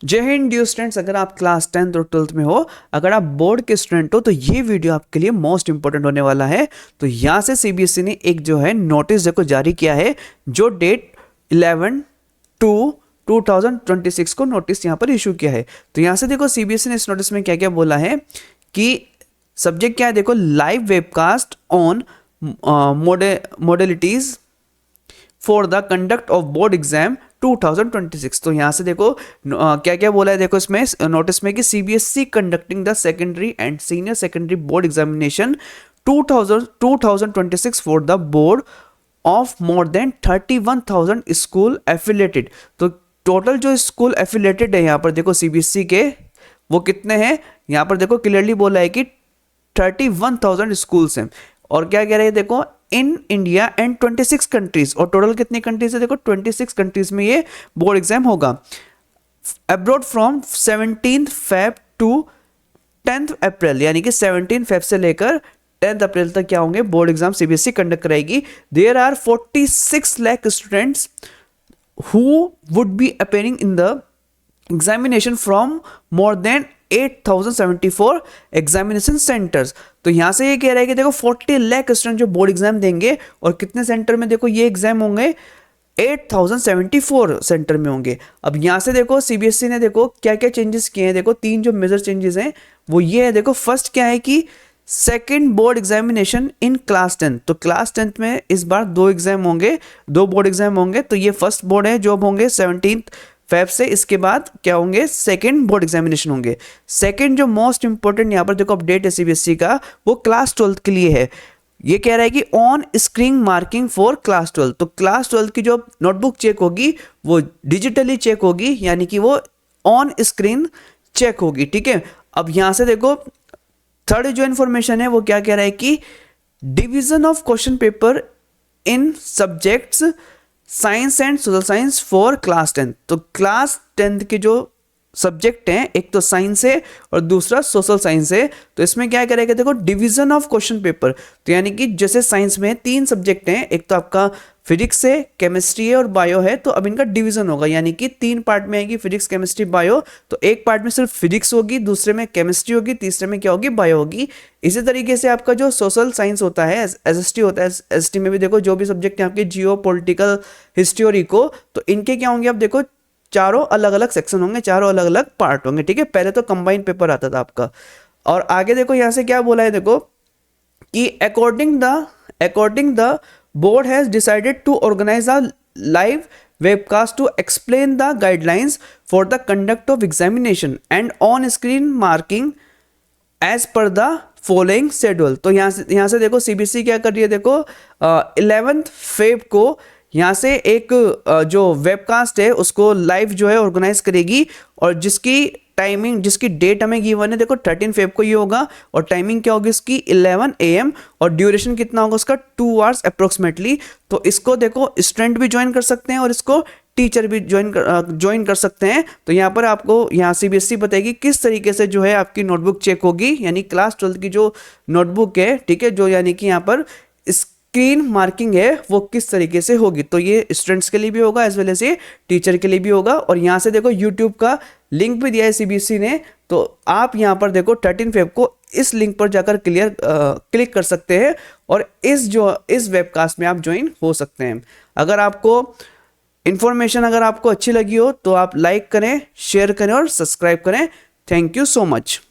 जय Hind dear students, अगर आप क्लास 10th और 12th में हो, अगर आप बोर्ड के स्टूडेंट हो तो ये वीडियो आपके लिए मोस्ट इंपॉर्टेंट होने वाला है। तो यहाँ से सीबीएसई ने एक जो है नोटिस देखो जारी किया है, जो डेट 11/2/2026 को नोटिस यहाँ पर इशू किया है। तो यहाँ से देखो सीबीएसई ने इस नोटिस में क्या क्या बोला है कि सब्जेक्ट क्या है, देखो live webcast on modalities for the conduct of board exam 2026। तो यहाँ से देखो क्या क्या बोला है, देखो इसमें नोटिस में कि CBSE conducting the secondary and senior secondary board examination 2026 for the board of more than 31,000 school affiliated. तो टोटल जो स्कूल एफिलेटेड है यहाँ पर देखो सीबीएसई के, वो कितने हैं, यहाँ पर देखो क्लियरली बोला है कि 31,000 स्कूल्स हैं। और क्या कह रहे हैं, देखो इन इंडिया एंड 26 कंट्रीज, और टोटल कितनी कंट्रीज है, देखो 26 कंट्रीज में ये बोर्ड एग्जाम होगा। अब्रॉड फ्रॉम 17 फेब टू 10 अप्रैल, यानी कि 17 फेब से लेकर 10 अप्रैल तक क्या होंगे, बोर्ड एग्जाम सीबीएसई कंडक्ट कराएगी। There are 46 lakh students who would be appearing in the examination from more than 8,074 examination centres. तो यहां से ये कह रहा है कि देखो 40 लाख स्टूडेंट जो बोर्ड एग्जाम देंगे, और कितने सेंटर में देखो ये एग्जाम होंगे, 8,074 सेंटर में होंगे। अब यहां से देखो सीबीएसई ने देखो क्या क्या चेंजेस किए हैं, देखो तीन जो मेजर चेंजेस हैं वो ये है। देखो फर्स्ट क्या है कि second board examination in class 10। तो क्लास 10th में इस बार दो एग्जाम होंगे, दो बोर्ड एग्जाम होंगे। तो ये फर्स्ट बोर्ड है जो अब होंगे 17 फेब से, इसके बाद क्या होंगे, सेकंड बोर्ड एग्जामिनेशन होंगे। सेकंड जो मोस्ट इंपॉर्टेंट यहाँ पर देखो अपडेट है सीबीएसई का, वो क्लास 12th के लिए है। ये कह रहा है कि on screen marking for class 12। तो क्लास 12 की जो नोटबुक चेक होगी वो डिजिटली चेक होगी, यानी कि वो ऑन स्क्रीन चेक होगी, ठीक है। अब यहाँ से देखो थर्ड जो इन्फॉर्मेशन है वो क्या कह रहा है कि division of question paper in subjects science and social science for class 10। तो क्लास 10 के जो सब्जेक्ट हैं, एक तो साइंस है और दूसरा सोशल साइंस है। तो इसमें क्या करेगा, देखो डिवीजन ऑफ क्वेश्चन पेपर। तो यानी कि जैसे साइंस में 3 सब्जेक्ट हैं, एक तो आपका फिजिक्स है, केमिस्ट्री है और बायो है। तो अब इनका डिवीजन होगा, यानी कि 3 पार्ट में आएगी, फिजिक्स केमिस्ट्री बायो। तो एक पार्ट में सिर्फ फिजिक्स होगी, दूसरे में केमिस्ट्री होगी, तीसरे में क्या होगी, बायो होगी। इसी तरीके से आपका जो सोशल साइंस होता है, एसएसटी होता है, एसएसटी में भी देखो जो भी सब्जेक्ट है आपके जियो पॉलिटिकल हिस्ट्री और इको, तो इनके क्या होंगे, अब देखो चारों अलग अलग सेक्शन होंगे, चारों अलग अलग पार्ट होंगे, ठीक है। पहले तो कंबाइंड पेपर आता था आपका। और आगे देखो यहां से क्या बोला है, देखो कि according the board has decided to organise a live webcast to explain the guidelines for the conduct of examination and on screen marking as per the following schedule। तो यहाँ से देखो सीबीएसई क्या कर रही है, देखो 11th फेब को यहाँ से एक जो वेबकास्ट है उसको लाइव जो है ऑर्गेनाइज करेगी, और जिसकी टाइमिंग, जिसकी डेट हमें गिवन है, देखो 13 फेब को ये होगा, और टाइमिंग क्या होगी इसकी 11 AM, और ड्यूरेशन कितना होगा उसका 2 आवर्स अप्रोक्सीमेटली। तो इसको देखो स्टूडेंट भी ज्वाइन कर सकते हैं और इसको टीचर भी ज्वाइन कर सकते हैं। तो यहाँ पर आपको यहाँ सीबीएसई बताएगी किस तरीके से जो है आपकी नोटबुक चेक होगी, यानी क्लास 12 की जो नोटबुक है, ठीक है, जो यानी कि यहाँ पर स्क्रीन मार्किंग है वो किस तरीके से होगी। तो ये स्टूडेंट्स के लिए भी होगा एज वेल एज ये टीचर के लिए भी होगा। और यहाँ से देखो यूट्यूब का लिंक भी दिया है सीबीएसई ने, तो आप यहाँ पर देखो 13 फेब को इस लिंक पर जाकर क्लिक कर सकते हैं और इस वेबकास्ट में आप ज्वाइन हो सकते हैं। अगर आपको इन्फॉर्मेशन अगर आपको अच्छी लगी हो तो आप लाइक करें, शेयर करें और सब्सक्राइब करें। Thank you so much.